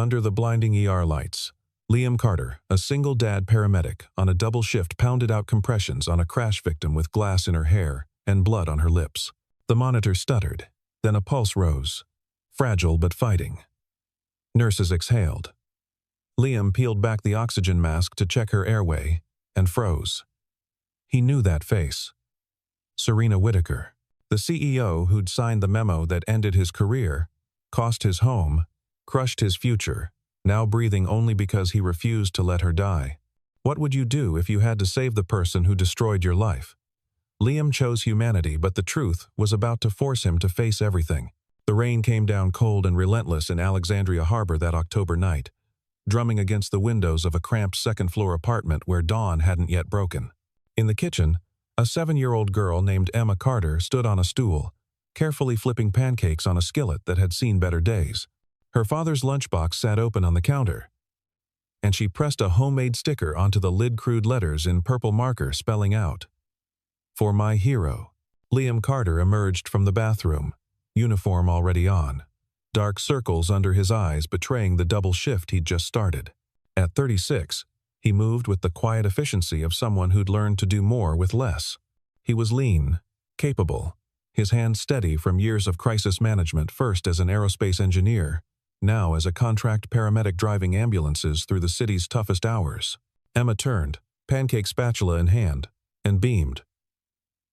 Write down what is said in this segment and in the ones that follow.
Under the blinding ER lights, Liam Carter, a single dad paramedic on a double shift, pounded out compressions on a crash victim with glass in her hair and blood on her lips. The monitor stuttered, then a pulse rose, fragile but fighting. Nurses exhaled. Liam peeled back the oxygen mask to check her airway and froze. He knew that face. Serena Whitaker, the CEO who'd signed the memo that ended his career, cost his home, crushed his future, now breathing only because he refused to let her die. What would you do if you had to save the person who destroyed your life? Liam chose humanity, but the truth was about to force him to face everything. The rain came down cold and relentless in Alexandria Harbor that October night, drumming against the windows of a cramped second-floor apartment where dawn hadn't yet broken. In the kitchen, a 7-year-old girl named Emma Carter stood on a stool, carefully flipping pancakes on a skillet that had seen better days. Her father's lunchbox sat open on the counter, and she pressed a homemade sticker onto the lid, crude letters in purple marker spelling out, "For my hero." Liam Carter emerged from the bathroom, uniform already on, dark circles under his eyes betraying the double shift he'd just started. At 36, he moved with the quiet efficiency of someone who'd learned to do more with less. He was lean, capable, his hands steady from years of crisis management, first as an aerospace engineer, now as a contract paramedic driving ambulances through the city's toughest hours. Emma turned, pancake spatula in hand, and beamed.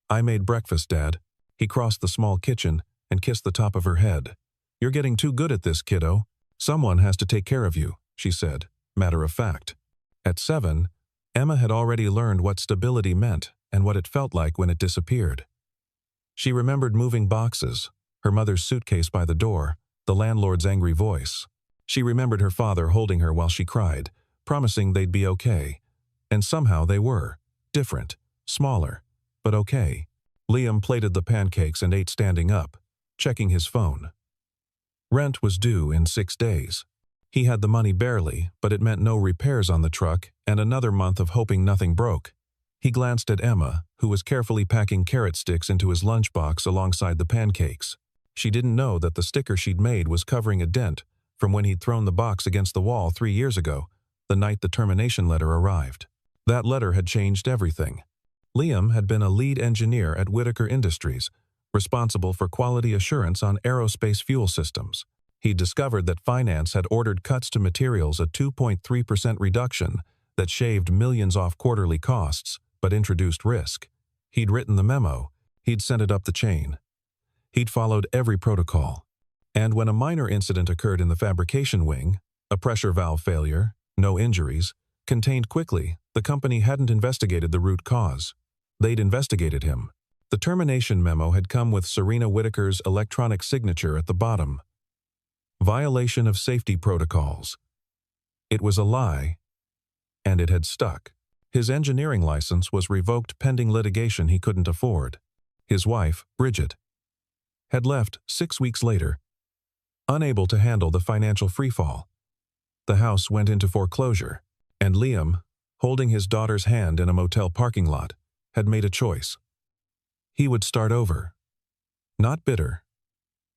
"I made breakfast, Dad." He crossed the small kitchen and kissed the top of her head. "You're getting too good at this, kiddo. Someone has to take care of you," she said, matter of fact. At 7, Emma had already learned what stability meant and what it felt like when it disappeared. She remembered moving boxes, her mother's suitcase by the door, the landlord's angry voice. She remembered her father holding her while she cried, promising they'd be okay. And somehow they were. Different, smaller, but okay. Liam plated the pancakes and ate standing up, checking his phone. Rent was due in 6 days. He had the money barely, but it meant no repairs on the truck and another month of hoping nothing broke. He glanced at Emma, who was carefully packing carrot sticks into his lunchbox alongside the pancakes. She didn't know that the sticker she'd made was covering a dent from when he'd thrown the box against the wall 3 years ago, the night the termination letter arrived. That letter had changed everything. Liam had been a lead engineer at Whitaker Industries, responsible for quality assurance on aerospace fuel systems. He'd discovered that finance had ordered cuts to materials, a 2.3% reduction that shaved millions off quarterly costs, but introduced risk. He'd written the memo. He'd sent it up the chain. He'd followed every protocol. And when a minor incident occurred in the fabrication wing, a pressure valve failure, no injuries, contained quickly, the company hadn't investigated the root cause. They'd investigated him. The termination memo had come with Serena Whitaker's electronic signature at the bottom. Violation of safety protocols. It was a lie, and it had stuck. His engineering license was revoked pending litigation he couldn't afford. His wife, Bridget, had left 6 weeks later, unable to handle the financial freefall. The house went into foreclosure, and Liam, holding his daughter's hand in a motel parking lot, had made a choice. He would start over. Not bitter,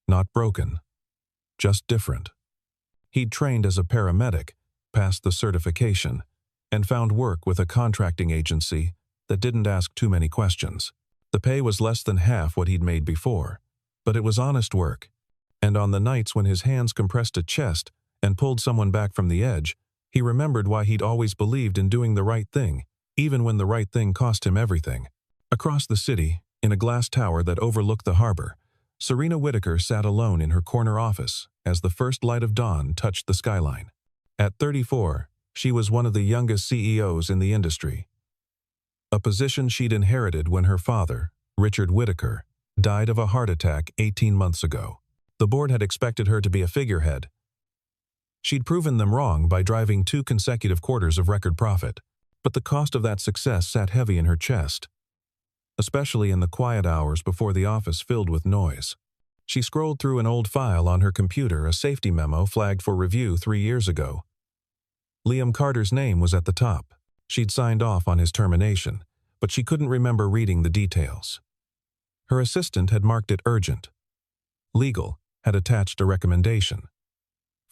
not broken, just different. He'd trained as a paramedic, passed the certification, and found work with a contracting agency that didn't ask too many questions. The pay was less than half what he'd made before, but it was honest work. And on the nights when his hands compressed a chest and pulled someone back from the edge, he remembered why he'd always believed in doing the right thing, even when the right thing cost him everything. Across the city, in a glass tower that overlooked the harbor, Serena Whitaker sat alone in her corner office as the first light of dawn touched the skyline. At 34, she was one of the youngest CEOs in the industry, a position she'd inherited when her father, Richard Whitaker, died of a heart attack 18 months ago. The board had expected her to be a figurehead. She'd proven them wrong by driving 2 consecutive quarters of record profit, but the cost of that success sat heavy in her chest, especially in the quiet hours before the office filled with noise. She scrolled through an old file on her computer, a safety memo flagged for review 3 years ago. Liam Carter's name was at the top. She'd signed off on his termination, but she couldn't remember reading the details. Her assistant had marked it urgent. Legal had attached a recommendation.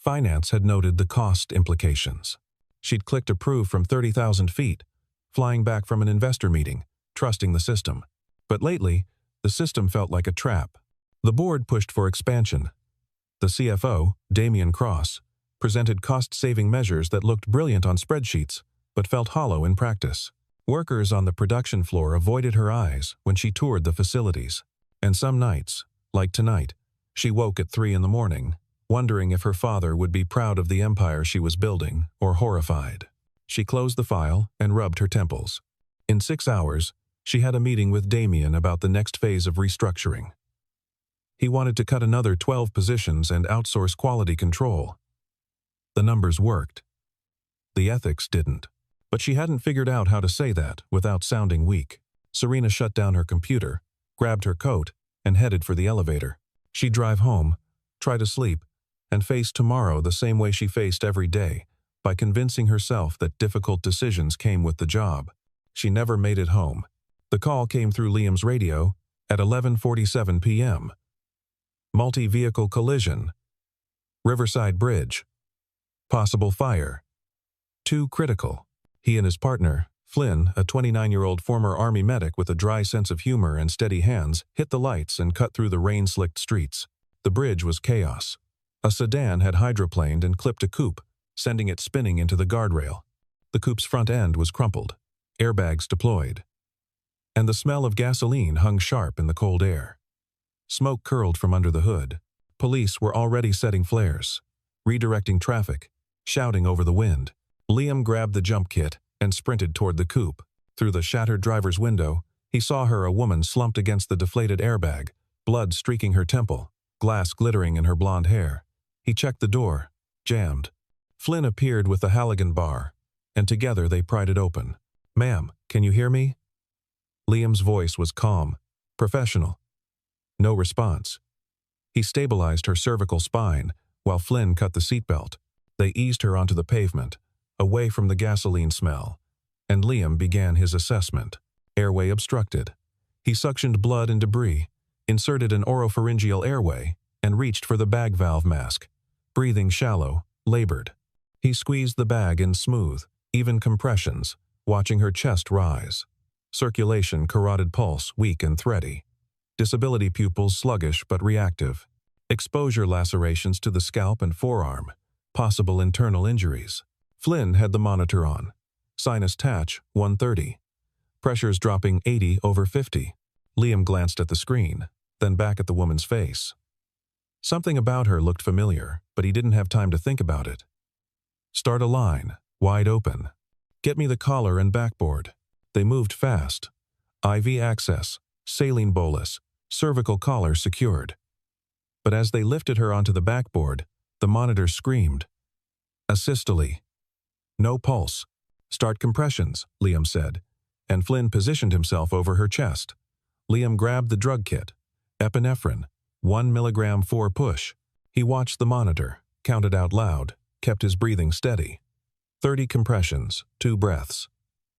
Finance had noted the cost implications. She'd clicked approve from 30,000 feet, flying back from an investor meeting, trusting the system. But lately, the system felt like a trap. The board pushed for expansion. The CFO, Damian Cross, presented cost-saving measures that looked brilliant on spreadsheets, but felt hollow in practice. Workers on the production floor avoided her eyes when she toured the facilities. And some nights, like tonight, she woke at 3 in the morning, wondering if her father would be proud of the empire she was building or horrified. She closed the file and rubbed her temples. In 6 hours, she had a meeting with Damian about the next phase of restructuring. He wanted to cut another 12 positions and outsource quality control. The numbers worked. The ethics didn't. But she hadn't figured out how to say that without sounding weak. Serena shut down her computer, grabbed her coat, and headed for the elevator. She'd drive home, try to sleep, and face tomorrow the same way she faced every day, by convincing herself that difficult decisions came with the job. She never made it home. The call came through Liam's radio at 11:47 p.m. Multi-vehicle collision. Riverside Bridge. Possible fire. 2 critical. He and his partner, Flynn, a 29-year-old former Army medic with a dry sense of humor and steady hands, hit the lights and cut through the rain-slicked streets. The bridge was chaos. A sedan had hydroplaned and clipped a coupe, sending it spinning into the guardrail. The coupe's front end was crumpled, airbags deployed, and the smell of gasoline hung sharp in the cold air. Smoke curled from under the hood. Police were already setting flares, redirecting traffic, shouting over the wind. Liam grabbed the jump kit and sprinted toward the coupe. Through the shattered driver's window, he saw her, a woman slumped against the deflated airbag, blood streaking her temple, glass glittering in her blonde hair. He checked the door, jammed. Flynn appeared with the Halligan bar, and together they pried it open. "Ma'am, can you hear me?" Liam's voice was calm, professional. No response. He stabilized her cervical spine while Flynn cut the seatbelt. They eased her onto the pavement, away from the gasoline smell, and Liam began his assessment. Airway obstructed. He suctioned blood and debris, inserted an oropharyngeal airway, and reached for the bag valve mask. Breathing shallow, labored. He squeezed the bag in smooth, even compressions, watching her chest rise. Circulation, carotid pulse, weak and thready. Disability pupils sluggish but reactive. Exposure lacerations to the scalp and forearm. Possible internal injuries. Flynn had the monitor on. Sinus Tatch, 130. Pressures dropping 80/50. Liam glanced at the screen, then back at the woman's face. Something about her looked familiar, but he didn't have time to think about it. "Start a line, wide open. Get me the collar and backboard." They moved fast. IV access, saline bolus, cervical collar secured. But as they lifted her onto the backboard, the monitor screamed. "Asystole. No pulse. Start compressions," Liam said, and Flynn positioned himself over her chest. Liam grabbed the drug kit. Epinephrine, 1 milligram 4 push. He watched the monitor, counted out loud, kept his breathing steady. 30 compressions, 2 breaths.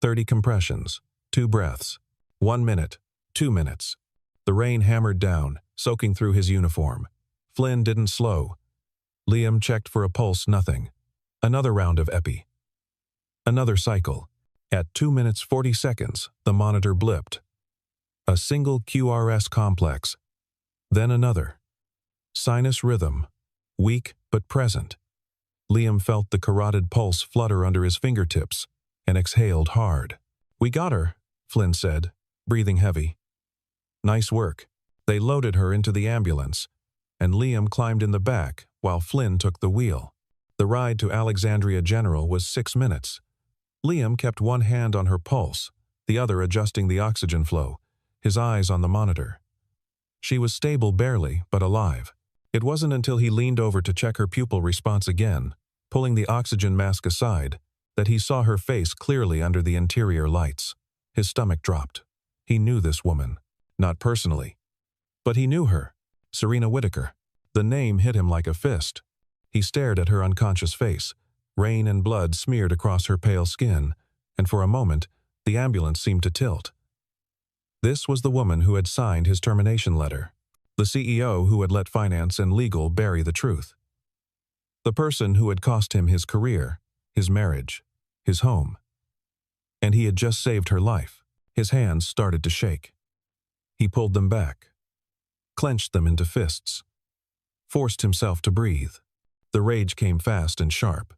30 compressions, 2 breaths. 1 minute, 2 minutes. The rain hammered down, soaking through his uniform. Flynn didn't slow. Liam checked for a pulse, nothing. Another round of epi. Another cycle. At 2 minutes 40 seconds, the monitor blipped. A single QRS complex. Then another. Sinus rhythm. Weak but present. Liam felt the carotid pulse flutter under his fingertips and exhaled hard. "We got her," Flynn said, breathing heavy. "Nice work." They loaded her into the ambulance, and Liam climbed in the back while Flynn took the wheel. The ride to Alexandria General was 6 minutes. Liam kept one hand on her pulse, the other adjusting the oxygen flow, his eyes on the monitor. She was stable barely, but alive. It wasn't until he leaned over to check her pupil response again, pulling the oxygen mask aside, that he saw her face clearly under the interior lights. His stomach dropped. He knew this woman. Not personally. But he knew her. Serena Whitaker. The name hit him like a fist. He stared at her unconscious face. Rain and blood smeared across her pale skin, and for a moment, the ambulance seemed to tilt. This was the woman who had signed his termination letter. The CEO who had let finance and legal bury the truth. The person who had cost him his career, his marriage, his home. And he had just saved her life. His hands started to shake. He pulled them back, clenched them into fists, forced himself to breathe. The rage came fast and sharp.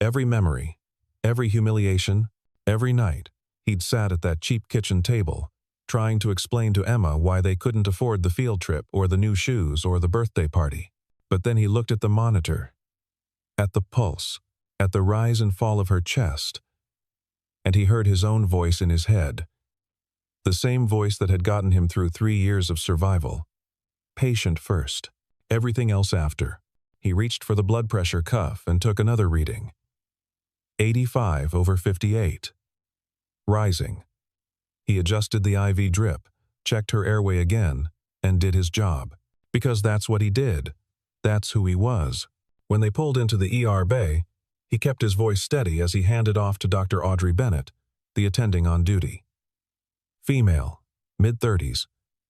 Every memory, every humiliation, every night, he'd sat at that cheap kitchen table, trying to explain to Emma why they couldn't afford the field trip or the new shoes or the birthday party. But then he looked at the monitor, at the pulse, at the rise and fall of her chest, and he heard his own voice in his head, the same voice that had gotten him through 3 years of survival. Patient first, everything else after. He reached for the blood pressure cuff and took another reading. 85/58. Rising. He adjusted the IV drip, checked her airway again, and did his job. Because that's what he did. That's who he was. When they pulled into the ER bay, he kept his voice steady as he handed off to Dr. Audrey Bennett, the attending on duty. Female, mid-30s,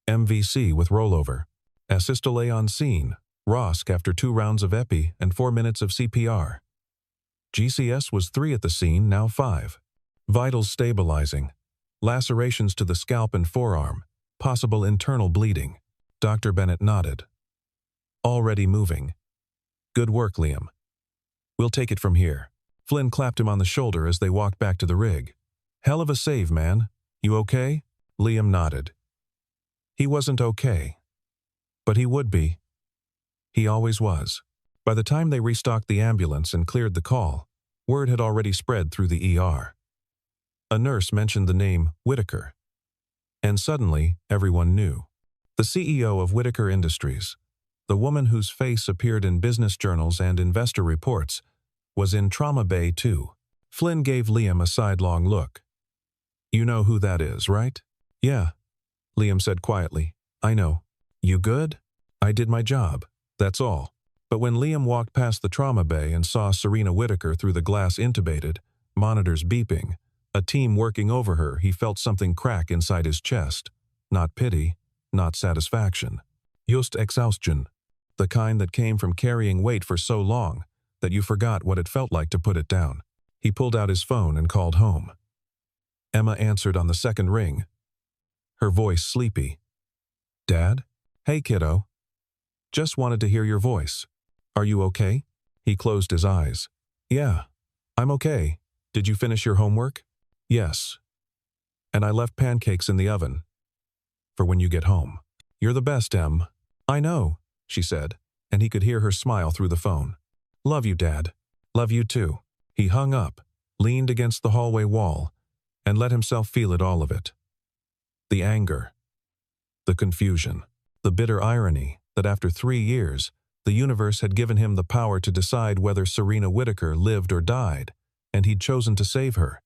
MVC with rollover, asystole on scene, ROSC after 2 rounds of epi and 4 minutes of CPR. GCS was 3 at the scene, now 5. Vitals stabilizing. Lacerations to the scalp and forearm. Possible internal bleeding. Dr. Bennett nodded. Already moving. Good work, Liam. We'll take it from here. Flynn clapped him on the shoulder as they walked back to the rig. Hell of a save, man. You okay? Liam nodded. He wasn't okay. But he would be. He always was. By the time they restocked the ambulance and cleared the call, word had already spread through the ER. A nurse mentioned the name Whitaker. And suddenly, everyone knew. The CEO of Whitaker Industries, the woman whose face appeared in business journals and investor reports, was in trauma bay too. Flynn gave Liam a sidelong look. You know who that is, right? Yeah, Liam said quietly. I know. You good? I did my job. That's all. But when Liam walked past the trauma bay and saw Serena Whitaker through the glass intubated, monitors beeping, a team working over her, he felt something crack inside his chest. Not pity, not satisfaction. Just exhaustion. The kind that came from carrying weight for so long that you forgot what it felt like to put it down. He pulled out his phone and called home. Emma answered on the second ring, her voice sleepy. Dad? Hey, kiddo. Just wanted to hear your voice. Are you okay? He closed his eyes. Yeah, I'm okay. Did you finish your homework? Yes. And I left pancakes in the oven. For when you get home. You're the best, Em. I know, she said, and he could hear her smile through the phone. Love you, Dad. Love you too. He hung up, leaned against the hallway wall, and let himself feel it, all of it. The anger, the confusion, the bitter irony that after 3 years, the universe had given him the power to decide whether Serena Whitaker lived or died, and he'd chosen to save her.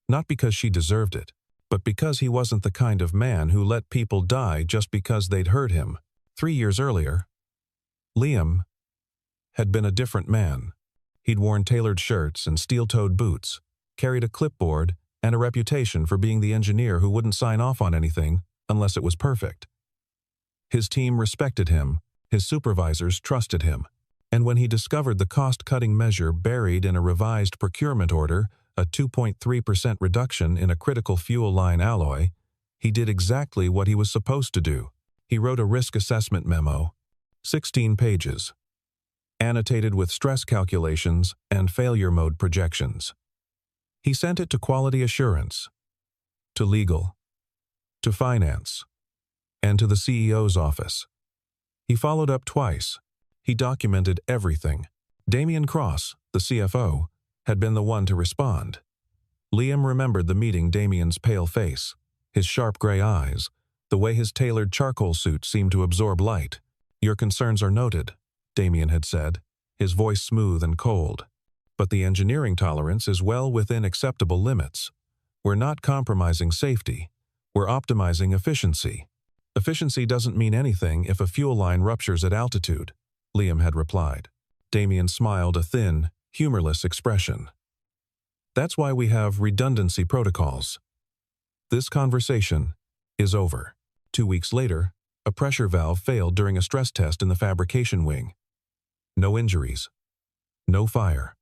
Not because she deserved it, but because he wasn't the kind of man who let people die just because they'd hurt him. 3 years earlier, Liam had been a different man. He'd worn tailored shirts and steel-toed boots, carried a clipboard, and a reputation for being the engineer who wouldn't sign off on anything unless it was perfect. His team respected him, his supervisors trusted him, and when he discovered the cost-cutting measure buried in a revised procurement order, a 2.3% reduction in a critical fuel line alloy, he did exactly what he was supposed to do. He wrote a risk assessment memo, 16 pages, annotated with stress calculations and failure mode projections. He sent it to quality assurance, to legal, to finance, and to the CEO's office. He followed up twice. He documented everything. Damian Cross, the CFO, had been the one to respond. Liam remembered the meeting, Damian's pale face, his sharp gray eyes, the way his tailored charcoal suit seemed to absorb light. Your concerns are noted, Damian had said, his voice smooth and cold. But the engineering tolerance is well within acceptable limits. We're not compromising safety. We're optimizing efficiency. Efficiency doesn't mean anything if a fuel line ruptures at altitude, Liam had replied. Damian smiled a thin, humorless expression. That's why we have redundancy protocols. This conversation is over. 2 weeks later, a pressure valve failed during a stress test in the fabrication wing. No injuries. No fire.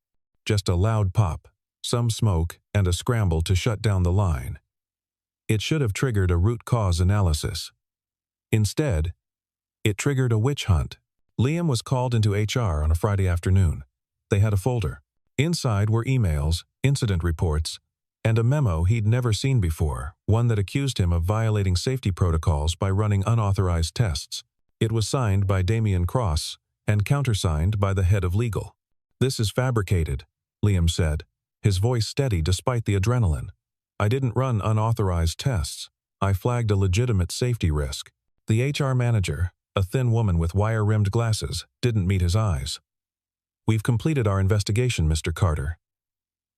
Just a loud pop, some smoke, and a scramble to shut down the line. It should have triggered a root cause analysis. Instead, it triggered a witch hunt. Liam was called into HR on a Friday afternoon. They had a folder. Inside were emails, incident reports, and a memo he'd never seen before, one that accused him of violating safety protocols by running unauthorized tests. It was signed by Damian Cross and countersigned by the head of legal. "This is fabricated," Liam said, his voice steady despite the adrenaline. "I didn't run unauthorized tests. I flagged a legitimate safety risk." The HR manager, a thin woman with wire-rimmed glasses, didn't meet his eyes. "We've completed our investigation, Mr. Carter.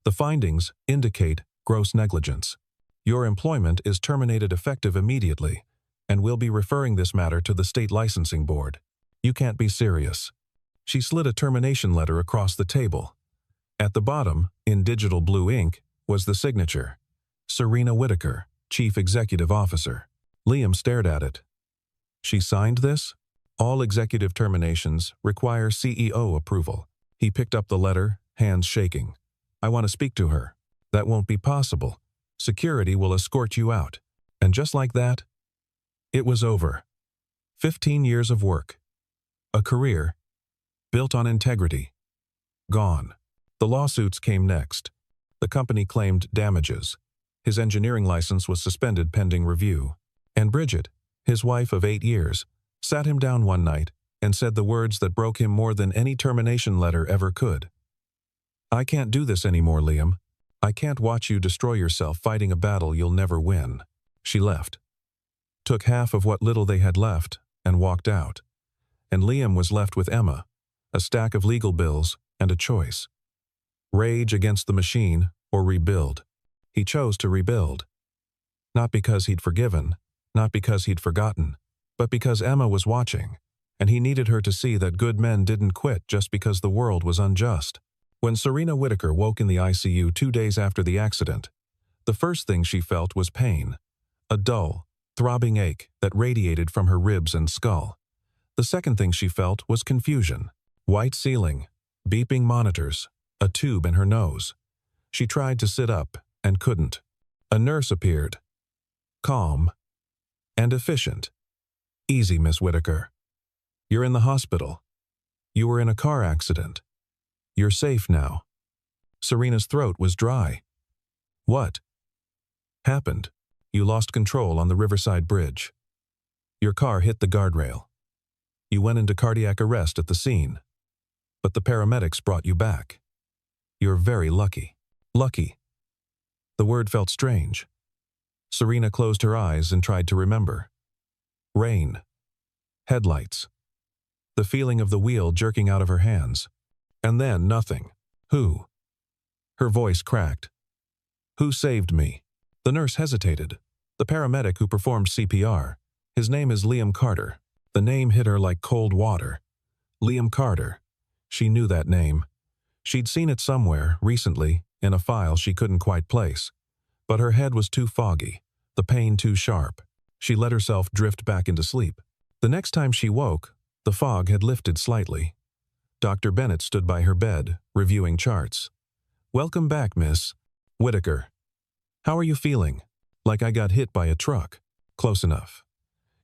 The findings indicate gross negligence. Your employment is terminated effective immediately, and we'll be referring this matter to the state licensing board. You can't be serious." She slid a termination letter across the table. At the bottom, in digital blue ink, was the signature: Serena Whitaker, Chief Executive Officer. Liam stared at it. She signed this? All executive terminations require CEO approval. He picked up the letter, hands shaking. "I want to speak to her." "That won't be possible. Security will escort you out." And just like that, it was over. 15 years of work. A career built on integrity. Gone. The lawsuits came next. The company claimed damages. His engineering license was suspended pending review. And Bridget, his wife of 8 years, sat him down one night and said the words that broke him more than any termination letter ever could. "I can't do this anymore, Liam. I can't watch you destroy yourself fighting a battle you'll never win." She left, took half of what little they had left, and walked out. And Liam was left with Emma, a stack of legal bills, and a choice. Rage against the machine or rebuild. He chose to rebuild. Not because he'd forgiven, not because he'd forgotten, but because Emma was watching, and he needed her to see that good men didn't quit just because the world was unjust. When Serena Whitaker woke in the ICU 2 days after the accident, the first thing she felt was pain, a dull, throbbing ache that radiated from her ribs and skull. The second thing she felt was confusion. White ceiling, beeping monitors, a tube in her nose. She tried to sit up and couldn't. A nurse appeared, calm and efficient. "Easy, Miss Whitaker. You're in the hospital. You were in a car accident. You're safe now." Serena's throat was dry. "What happened?" "You lost control on the Riverside Bridge. Your car hit the guardrail. You went into cardiac arrest at the scene, but the paramedics brought you back. You're very lucky." Lucky. The word felt strange. Serena closed her eyes and tried to remember. Rain. Headlights. The feeling of the wheel jerking out of her hands. And then nothing. "Who?" Her voice cracked. "Who saved me?" The nurse hesitated. "The paramedic who performed CPR. His name is Liam Carter." The name hit her like cold water. Liam Carter. She knew that name. She'd seen it somewhere, recently, in a file she couldn't quite place. But her head was too foggy, the pain too sharp. She let herself drift back into sleep. The next time she woke, the fog had lifted slightly. Dr. Bennett stood by her bed, reviewing charts. "Welcome back, Miss Whitaker. How are you feeling?" "Like I got hit by a truck." "Close enough.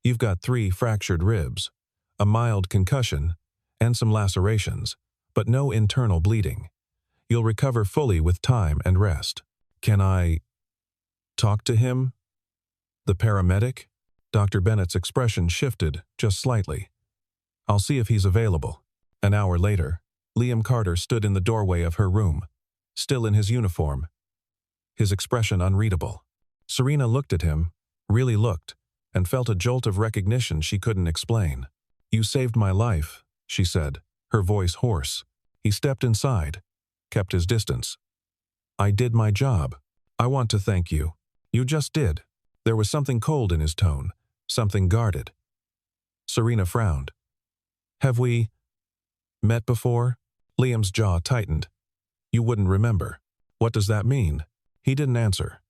You've got 3 fractured ribs, a mild concussion, and some lacerations, but no internal bleeding. You'll recover fully with time and rest." "Can I talk to him?" "The paramedic?" Dr. Bennett's expression shifted just slightly. "I'll see if he's available." An hour later, Liam Carter stood in the doorway of her room, still in his uniform, his expression unreadable. Serena looked at him, really looked, and felt a jolt of recognition she couldn't explain. "You saved my life," she said, her voice hoarse. He stepped inside, kept his distance. "I did my job. I want to thank you." "You just did." There was something cold in his tone, something guarded. Serena frowned. "Have we met before?" Liam's jaw tightened. "You wouldn't remember." "What does that mean?" He didn't answer.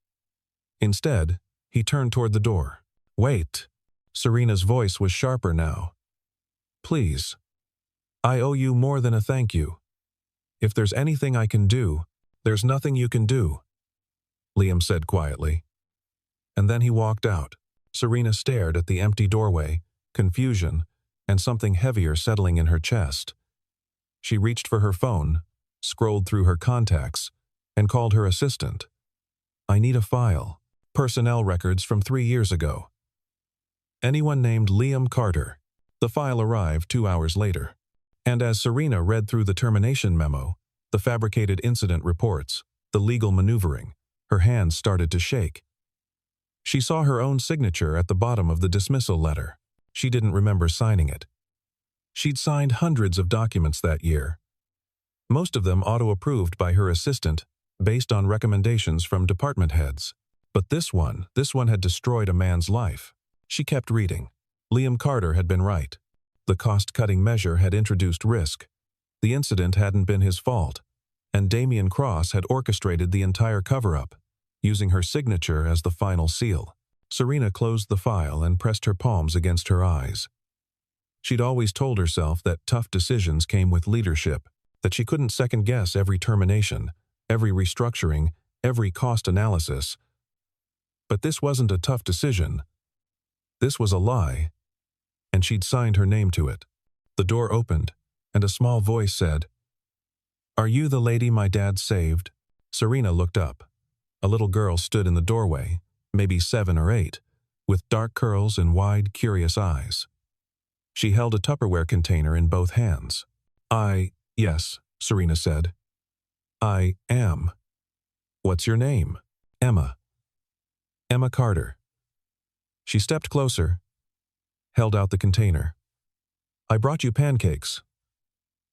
Instead, he turned toward the door. "Wait." Serena's voice was sharper now. "Please. I owe you more than a thank you. If there's anything I can do, there's nothing you can do, Liam said quietly. And then he walked out. Serena stared at the empty doorway, confusion, and something heavier settling in her chest. She reached for her phone, scrolled through her contacts, and called her assistant. I need a file. Personnel records from 3 years ago. Anyone named Liam Carter. The file arrived 2 hours later. And as Serena read through the termination memo, the fabricated incident reports, the legal maneuvering, her hands started to shake. She saw her own signature at the bottom of the dismissal letter. She didn't remember signing it. She'd signed hundreds of documents that year, most of them auto-approved by her assistant, based on recommendations from department heads. But this one had destroyed a man's life. She kept reading. Liam Carter had been right. The cost-cutting measure had introduced risk. The incident hadn't been his fault, and Damian Cross had orchestrated the entire cover-up, using her signature as the final seal. Serena closed the file and pressed her palms against her eyes. She'd always told herself that tough decisions came with leadership, that she couldn't second-guess every termination, every restructuring, every cost analysis. But this wasn't a tough decision. This was a lie, and she'd signed her name to it. The door opened, and a small voice said, "Are you the lady my dad saved?" Serena looked up. A little girl stood in the doorway, maybe 7 or 8, with dark curls and wide, curious eyes. She held a Tupperware container in both hands. Yes, Serena said. I am. What's your name? Emma. Emma Carter. She stepped closer, held out the container. I brought you pancakes.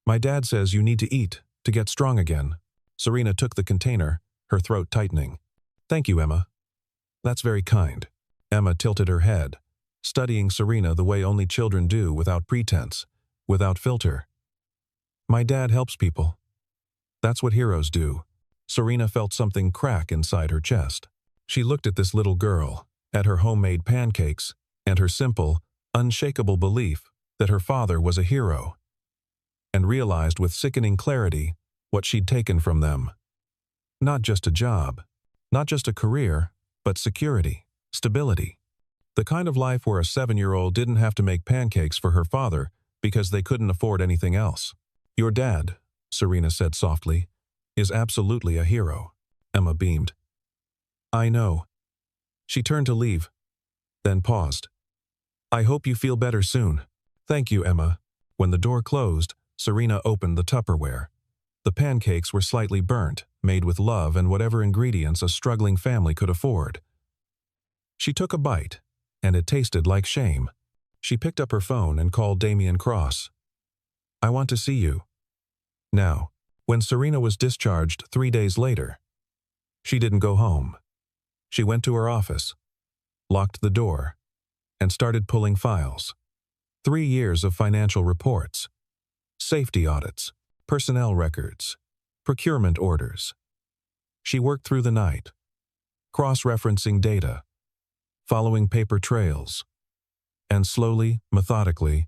My dad says you need to eat to get strong again. Serena took the container, her throat tightening. Thank you, Emma. That's very kind. Emma tilted her head, studying Serena the way only children do, without pretense, without filter. My dad helps people. That's what heroes do. Serena felt something crack inside her chest. She looked at this little girl, at her homemade pancakes, and her simple, unshakable belief that her father was a hero, and realized with sickening clarity what she'd taken from them. Not just a job, not just a career, but security, stability. The kind of life where a 7-year-old didn't have to make pancakes for her father because they couldn't afford anything else. Your dad, Serena said softly, is absolutely a hero. Emma beamed. I know. She turned to leave, then paused. I hope you feel better soon. Thank you, Emma. When the door closed, Serena opened the Tupperware. The pancakes were slightly burnt, made with love and whatever ingredients a struggling family could afford. She took a bite, and it tasted like shame. She picked up her phone and called Damian Cross. I want to see you. Now, when Serena was discharged 3 days later, she didn't go home. She went to her office, locked the door, and started pulling files. 3 years of financial reports, safety audits, personnel records, procurement orders. She worked through the night, cross-referencing data, following paper trails, and slowly, methodically,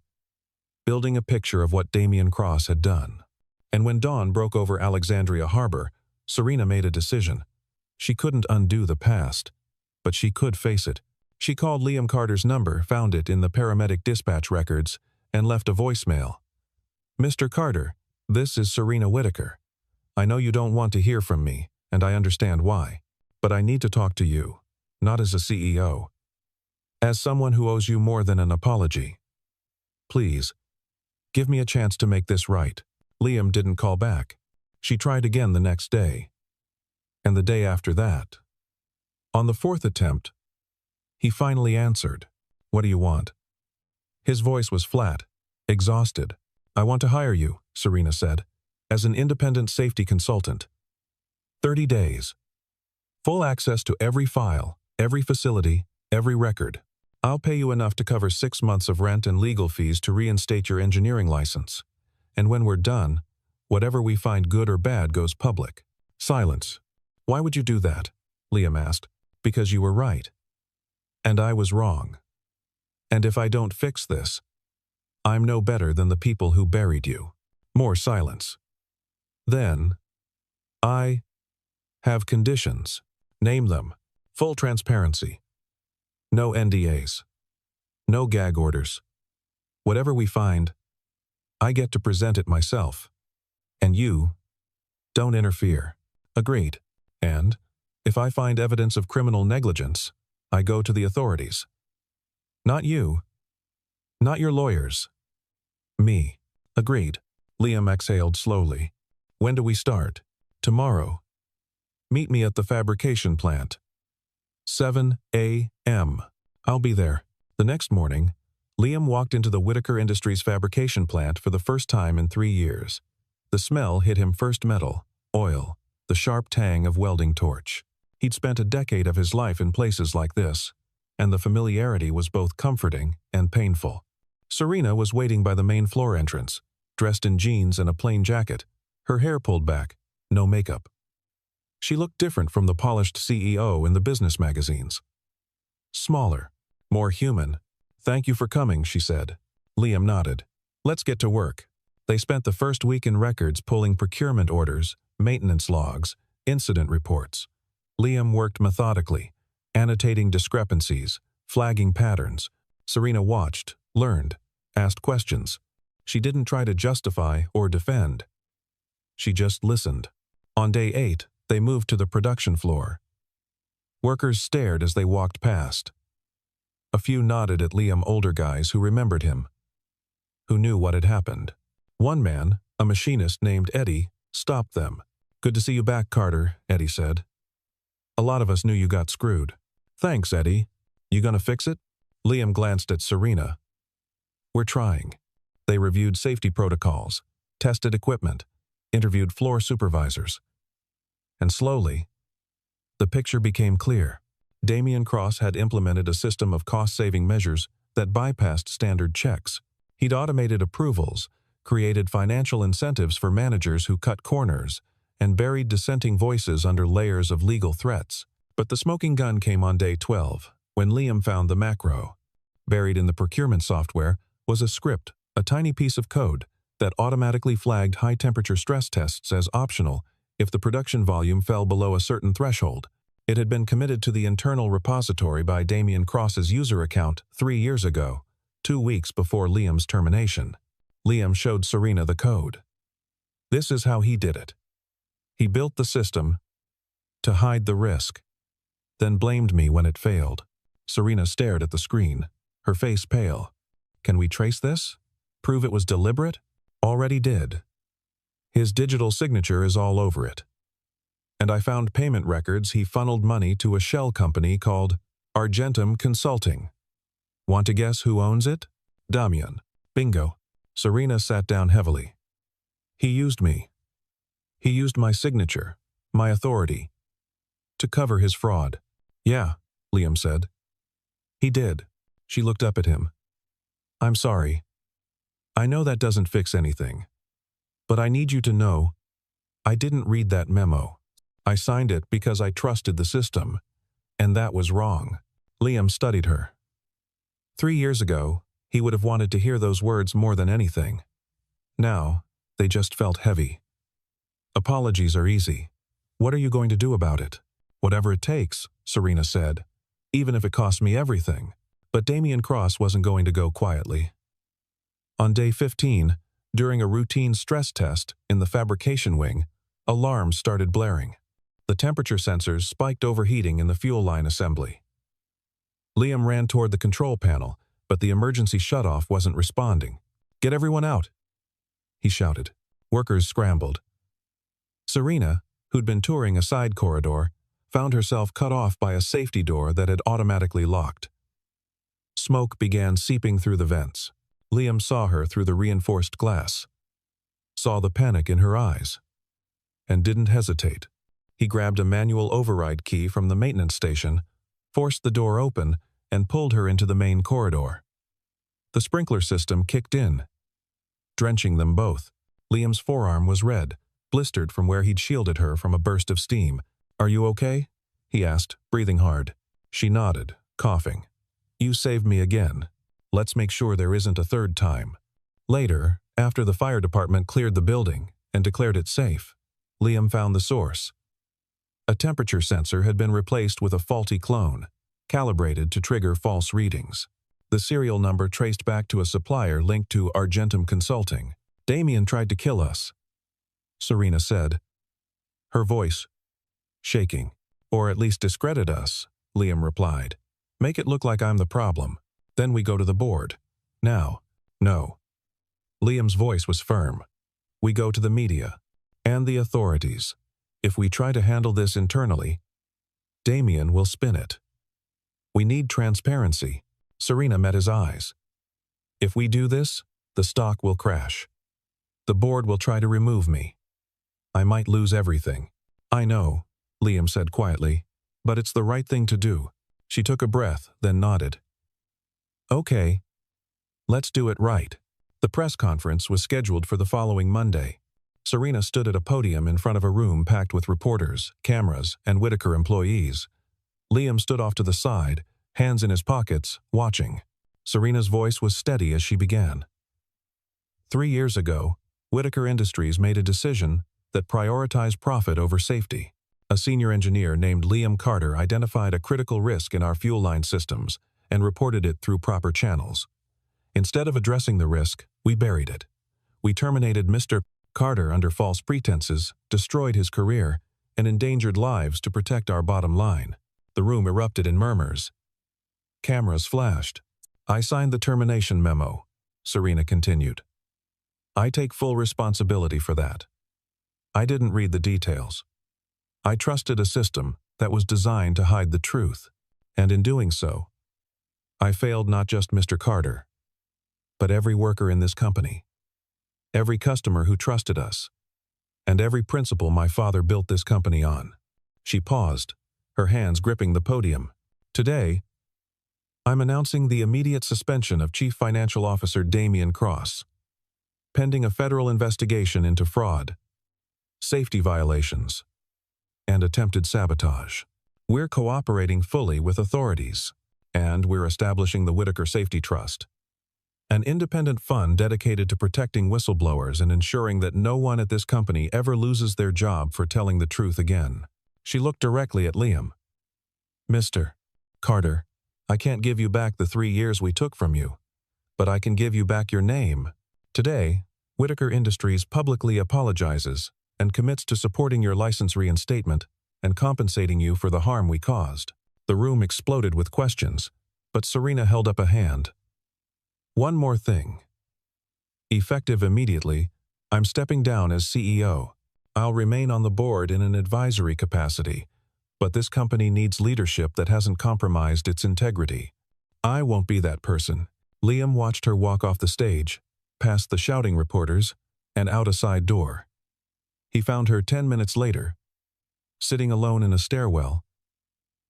building a picture of what Damian Cross had done. And when dawn broke over Alexandria Harbor, Serena made a decision. She couldn't undo the past, but she could face it. She called Liam Carter's number, found it in the paramedic dispatch records, and left a voicemail. Mr. Carter, this is Serena Whitaker. I know you don't want to hear from me, and I understand why. But I need to talk to you, not as a CEO. As someone who owes you more than an apology. Please, give me a chance to make this right. Liam didn't call back. She tried again the next day, and the day after that. On the 4th attempt, he finally answered. What do you want? His voice was flat, exhausted. I want to hire you, Serena said, as an independent safety consultant. 30 days. Full access to every file, every facility, every record. I'll pay you enough to cover 6 months of rent and legal fees to reinstate your engineering license. And when we're done, whatever we find good or bad goes public. Silence. Why would you do that? Liam asked. Because you were right. And I was wrong. And if I don't fix this, I'm no better than the people who buried you. More silence. Then, I have conditions. Name them. Full transparency. No NDAs. No gag orders. Whatever we find, I get to present it myself. And you don't interfere. Agreed. And, if I find evidence of criminal negligence, I go to the authorities. Not you. Not your lawyers. Me. Agreed. Liam exhaled slowly. When do we start? Tomorrow. Meet me at the fabrication plant. 7 a.m. I'll be there. The next morning, Liam walked into the Whitaker Industries fabrication plant for the first time in 3 years. The smell hit him first metal, oil, the sharp tang of welding torch. He'd spent a decade of his life in places like this, and the familiarity was both comforting and painful. Serena was waiting by the main floor entrance, dressed in jeans and a plain jacket, her hair pulled back, no makeup. She looked different from the polished CEO in the business magazines. Smaller, more human. Thank you for coming, she said. Liam nodded. Let's get to work. They spent the first week in records pulling procurement orders, maintenance logs, incident reports. Liam worked methodically, annotating discrepancies, flagging patterns. Serena watched, learned, asked questions. She didn't try to justify or defend. She just listened. On day 8, they moved to the production floor. Workers stared as they walked past. A few nodded at Liam, older guys who remembered him, who knew what had happened. One man, a machinist named Eddie, stopped them. Good to see you back, Carter, Eddie said. A lot of us knew you got screwed. Thanks, Eddie. You gonna fix it? Liam glanced at Serena. We're trying. They reviewed safety protocols, tested equipment, interviewed floor supervisors. And slowly, the picture became clear. Damian Cross had implemented a system of cost-saving measures that bypassed standard checks. He'd automated approvals, created financial incentives for managers who cut corners, and buried dissenting voices under layers of legal threats. But the smoking gun came on day 12, when Liam found the macro. Buried in the procurement software was a script, a tiny piece of code, that automatically flagged high-temperature stress tests as optional if the production volume fell below a certain threshold. It had been committed to the internal repository by Damian Cross's user account 3 years ago, 2 weeks before Liam's termination. Liam showed Serena the code. This is how he did it. He built the system to hide the risk, then blamed me when it failed. Serena stared at the screen, her face pale. Can we trace this? Prove it was deliberate? Already did. His digital signature is all over it. And I found payment records he funneled money to a shell company called Argentum Consulting. Want to guess who owns it? Damian. Bingo. Serena sat down heavily. He used me. He used my signature, my authority, to cover his fraud. Yeah, Liam said. He did. She looked up at him. I'm sorry. I know that doesn't fix anything. But I need you to know, I didn't read that memo. I signed it because I trusted the system, and that was wrong. Liam studied her. 3 years ago, he would have wanted to hear those words more than anything. Now, they just felt heavy. Apologies are easy. What are you going to do about it? Whatever it takes, Serena said, even if it costs me everything. But Damian Cross wasn't going to go quietly. On day 15, during a routine stress test in the fabrication wing, alarms started blaring. The temperature sensors spiked overheating in the fuel line assembly. Liam ran toward the control panel, but the emergency shutoff wasn't responding. Get everyone out, he shouted. Workers scrambled. Serena, who'd been touring a side corridor, found herself cut off by a safety door that had automatically locked. Smoke began seeping through the vents. Liam saw her through the reinforced glass, saw the panic in her eyes, and didn't hesitate. He grabbed a manual override key from the maintenance station, forced the door open, and pulled her into the main corridor. The sprinkler system kicked in, drenching them both. Liam's forearm was red, blistered from where he'd shielded her from a burst of steam. Are you okay? He asked, breathing hard. She nodded, coughing. You saved me again. Let's make sure there isn't a third time. Later, after the fire department cleared the building and declared it safe, Liam found the source. A temperature sensor had been replaced with a faulty clone, calibrated to trigger false readings. The serial number traced back to a supplier linked to Argentum Consulting. "Damien tried to kill us," Serena said, her voice shaking. "Or at least discredit us," Liam replied. "Make it look like I'm the problem. Then we go to the board. Now." "No." Liam's voice was firm. "We go to the media and the authorities. If we try to handle this internally, Damien will spin it. We need transparency." Serena met his eyes. "If we do this, the stock will crash. The board will try to remove me. I might lose everything." "I know," Liam said quietly, "but it's the right thing to do." She took a breath, then nodded. "Okay. Let's do it right." The press conference was scheduled for the following Monday. Serena stood at a podium in front of a room packed with reporters, cameras, and Whitaker employees. Liam stood off to the side, hands in his pockets, watching. Serena's voice was steady as she began. 3 years ago, Whitaker Industries made a decision that prioritized profit over safety. A senior engineer named Liam Carter identified a critical risk in our fuel line systems and reported it through proper channels. Instead of addressing the risk, we buried it. We terminated Mr. Carter under false pretenses, destroyed his career, and endangered lives to protect our bottom line. The room erupted in murmurs. Cameras flashed. "I signed the termination memo," Serena continued. "I take full responsibility for that. I didn't read the details. I trusted a system that was designed to hide the truth, and in doing so, I failed not just Mr. Carter, but every worker in this company, every customer who trusted us, and every principle my father built this company on." She paused, her hands gripping the podium. "Today, I'm announcing the immediate suspension of Chief Financial Officer Damien Cross, pending a federal investigation into fraud, safety violations, and attempted sabotage. We're cooperating fully with authorities, and we're establishing the Whitaker Safety Trust, an independent fund dedicated to protecting whistleblowers and ensuring that no one at this company ever loses their job for telling the truth again." She looked directly at Liam. "Mr. Carter, I can't give you back the 3 years we took from you, but I can give you back your name. Today, Whitaker Industries publicly apologizes and commits to supporting your license reinstatement and compensating you for the harm we caused." The room exploded with questions, but Serena held up a hand. "One more thing. Effective immediately, I'm stepping down as CEO. I'll remain on the board in an advisory capacity, but this company needs leadership that hasn't compromised its integrity. I won't be that person." Liam watched her walk off the stage, past the shouting reporters, and out a side door. He found her 10 minutes later, sitting alone in a stairwell,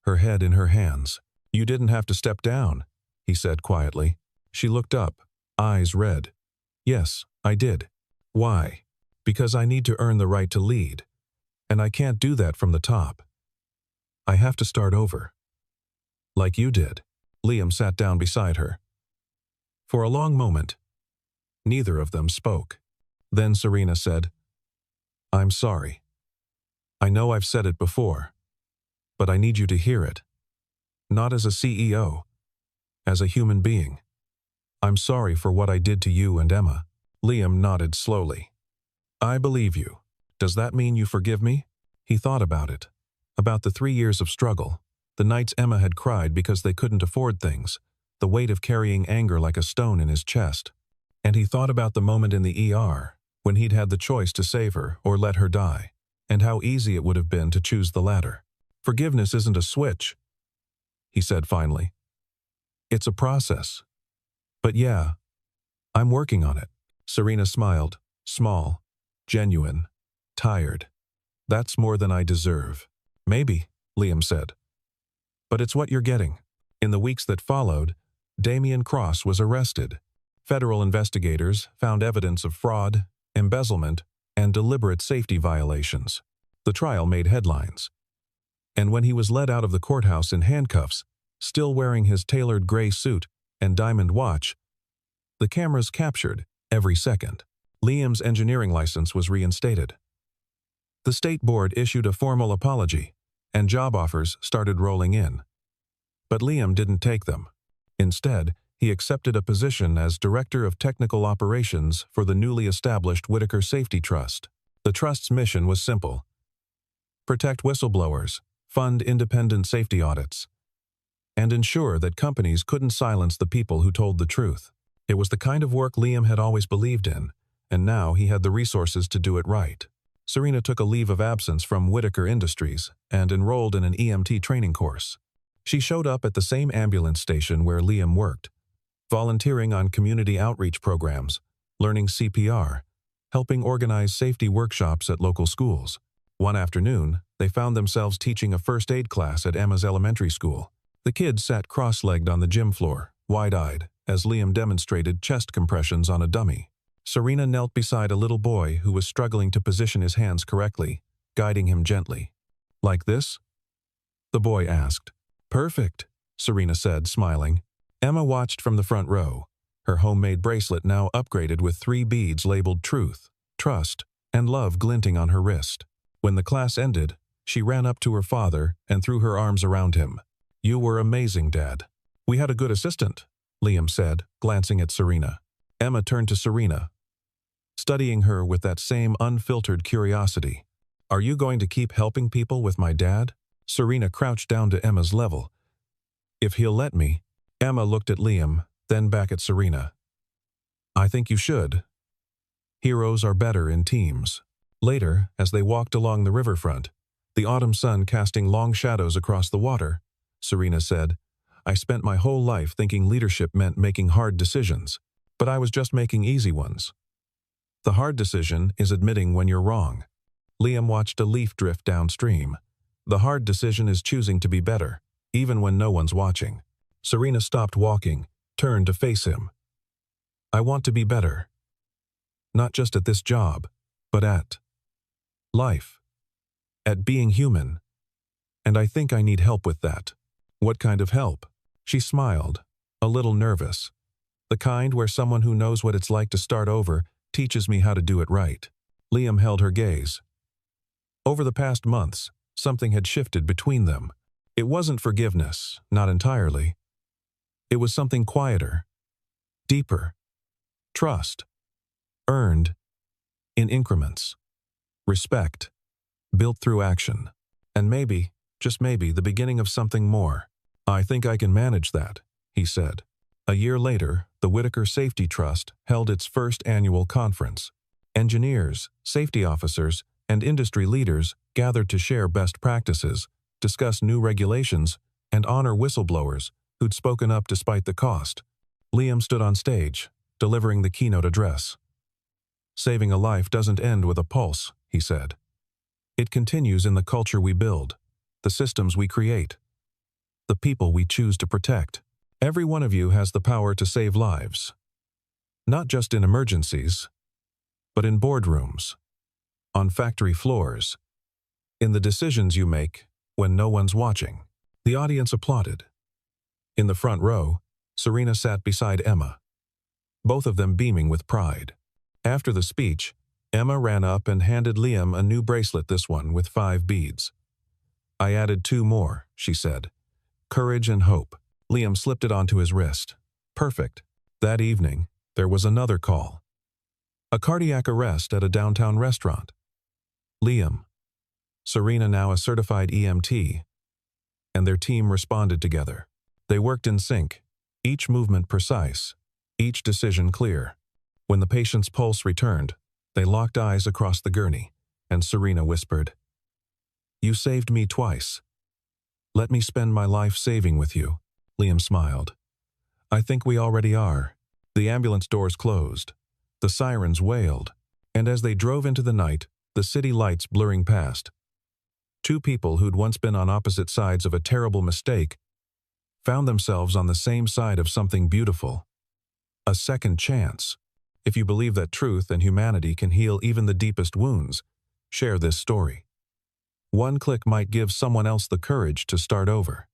her head in her hands. "You didn't have to step down," he said quietly. She looked up, eyes red. "Yes, I did." "Why?" "Because I need to earn the right to lead, and I can't do that from the top. I have to start over. Like you did." Liam sat down beside her. For a long moment, neither of them spoke. Then Serena said, "I'm sorry. I know I've said it before, but I need you to hear it. Not as a CEO, as a human being. I'm sorry for what I did to you and Emma." Liam nodded slowly. "I believe you. Does that mean you forgive me?" He thought about it. About the 3 years of struggle, the nights Emma had cried because they couldn't afford things, the weight of carrying anger like a stone in his chest. And he thought about the moment in the ER, when he'd had the choice to save her or let her die, and how easy it would have been to choose the latter. "Forgiveness isn't a switch," he said finally. "It's a process. But yeah, I'm working on it." Serena smiled, small, genuine, tired. "That's more than I deserve." "Maybe," Liam said. "But it's what you're getting." In the weeks that followed, Damien Cross was arrested. Federal investigators found evidence of fraud, embezzlement, and deliberate safety violations. The trial made headlines. And when he was led out of the courthouse in handcuffs, still wearing his tailored gray suit and diamond watch, the cameras captured every second. Liam's engineering license was reinstated. The state board issued a formal apology, and job offers started rolling in. But Liam didn't take them. Instead, he accepted a position as Director of Technical Operations for the newly established Whitaker Safety Trust. The trust's mission was simple: protect whistleblowers, fund independent safety audits, and ensure that companies couldn't silence the people who told the truth. It was the kind of work Liam had always believed in, and now he had the resources to do it right. Serena took a leave of absence from Whitaker Industries and enrolled in an EMT training course. She showed up at the same ambulance station where Liam worked, volunteering on community outreach programs, learning CPR, helping organize safety workshops at local schools. One afternoon, they found themselves teaching a first aid class at Emma's elementary school. The kids sat cross-legged on the gym floor, wide-eyed, as Liam demonstrated chest compressions on a dummy. Serena knelt beside a little boy who was struggling to position his hands correctly, guiding him gently. "Like this?" the boy asked. "Perfect," Serena said, smiling. Emma watched from the front row, her homemade bracelet now upgraded with 3 beads labeled Truth, Trust, and Love glinting on her wrist. When the class ended, she ran up to her father and threw her arms around him. "You were amazing, Dad." "We had a good assistant," Liam said, glancing at Serena. Emma turned to Serena, studying her with that same unfiltered curiosity. "Are you going to keep helping people with my dad?" Serena crouched down to Emma's level. "If he'll let me." Emma looked at Liam, then back at Serena. "I think you should. Heroes are better in teams." Later, as they walked along the riverfront, the autumn sun casting long shadows across the water, Serena said, "I spent my whole life thinking leadership meant making hard decisions, but I was just making easy ones. The hard decision is admitting when you're wrong." Liam watched a leaf drift downstream. The hard decision is choosing to be better, even when no one's watching. Serena stopped walking, turned to face him. "I want to be better. Not just at this job, but at life. At being human. And I think I need help with that." "What kind of help?" She smiled, a little nervous. "The kind where someone who knows what it's like to start over teaches me how to do it right." Liam held her gaze. Over the past months, something had shifted between them. It wasn't forgiveness, not entirely. It was something quieter, deeper. Trust. Earned. In increments. Respect. Built through action. And maybe, just maybe, the beginning of something more. "I think I can manage that," he said. A year later, the Whitaker Safety Trust held its first annual conference. Engineers, safety officers, and industry leaders gathered to share best practices, discuss new regulations, and honor whistleblowers who'd spoken up despite the cost. Liam stood on stage, delivering the keynote address. "Saving a life doesn't end with a pulse," he said. "It continues in the culture we build, the systems we create, the people we choose to protect. Every one of you has the power to save lives. Not just in emergencies, but in boardrooms, on factory floors, in the decisions you make when no one's watching." The audience applauded. In the front row, Serena sat beside Emma, both of them beaming with pride. After the speech, Emma ran up and handed Liam a new bracelet, this one with 5 beads. "I added 2 more," she said. "Courage and hope." Liam slipped it onto his wrist. Perfect. That evening, there was another call. A cardiac arrest at a downtown restaurant. Liam, Serena, now a certified EMT, and their team responded together. They worked in sync, each movement precise, each decision clear. When the patient's pulse returned, they locked eyes across the gurney, and Serena whispered, "You saved me twice. Let me spend my life saving with you." Liam smiled. "I think we already are." The ambulance doors closed. The sirens wailed, and as they drove into the night, the city lights blurring past, 2 people who'd once been on opposite sides of a terrible mistake found themselves on the same side of something beautiful. A second chance. If you believe that truth and humanity can heal even the deepest wounds, share this story. One click might give someone else the courage to start over.